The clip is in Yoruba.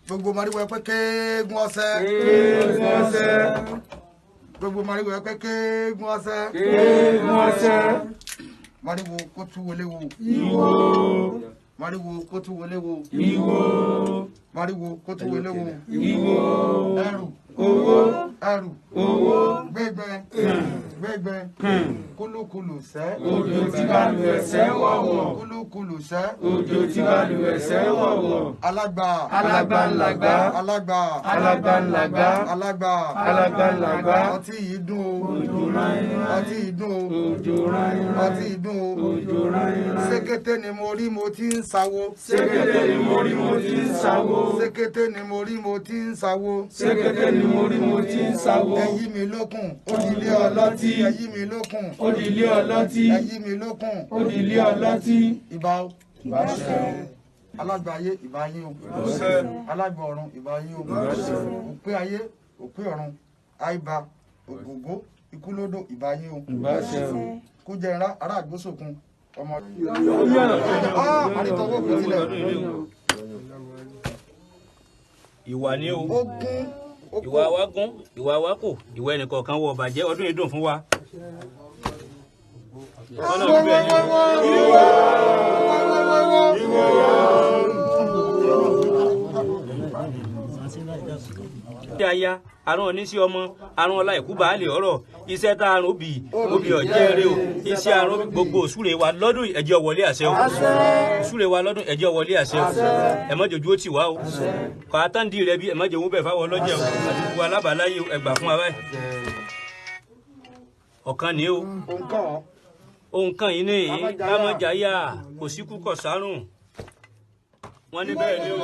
Gbogbo mariwo ẹ pé kéégún ọ̀sẹ̀. Gbogbo mariwo ẹ pé kéégún ọ̀sẹ̀. Mariwo kó tú wọlé wo. Mariwo kó tú wọlé wo. Mariwo kó tú wọlé wo. Ẹrù gbẹgbẹ kúlúkúlù sẹ́. Òjò tí balùwẹ̀ sẹ́ wọ̀wọ̀. Kúlúkúlù sẹ́. Òjò tí balùwẹ̀ sẹ́ wọ̀wọ̀. Alàgbà ńlágbá. Alàgbà. Ọtí yìí dùn o. Òjò ráyìn. Ọtí yìí dùn o. Òjò ráyìn. Ọtí yìí dùn o. Òjò ráyìn. Sékété ni mo rí mo ti ń sawo. Sékété ni mo rí mo ti ń sawo. Sékété ni mo rí mo ti ń sawo. Sékété ni mo rí mo ti ń sawo. Ẹyí mi lókun, ó di ilé ọlọ́tí. Ẹyí mi lókun, ó di ilé ọlọ́tí. ẹyí mi lókun, ó di ilé ọlọ́tí. ìbà o. Ìbáṣẹ. Alágbàáyé ìbà yín o. Alágbà ọ̀run ìbà yín o. Òpé ayé, òpé ọ̀run, àìbá, ògògó, ikúlódò ìbà yín o. Ìbáṣẹ. Kú jẹ ará àgbósòkun ọmọ. Àrítọ́wọ́ kò tilẹ̀. Ìwà ni o. Ó gún. Ìwà wa gún, ìwà wa kò, ìwà ẹnìkọ̀ọ̀kan wọ bàjẹ́ ọdún yìí dùn fún wa. Aya àrùn oníṣẹ́ ọmọ àrùn ọlá ìkú baálé ọ̀rọ̀ iṣẹ́ tá àrùn òbí ọ̀jẹ́ rẹ o iṣẹ́ àrùn gbogbo òṣùrè wa lọ́dún ẹ̀jẹ̀ wọlé àṣẹ o òṣùrè wa lọ́dún ẹ̀jẹ̀ wọlé àṣẹ o ẹ má jòjú ó tì wá o kọ́ àtàndì rẹ bí ẹ má jòwó bẹ̀ fáwọn ọlọ́jẹ̀ o àti gbogbo alábàáláyé ẹgbà fún wa báyìí ọ̀kan ni o ohun kan yìí ní ká má jáyà kò síkú kọ̀ sárùn wọ́n ní bẹ́ẹ̀ ni o.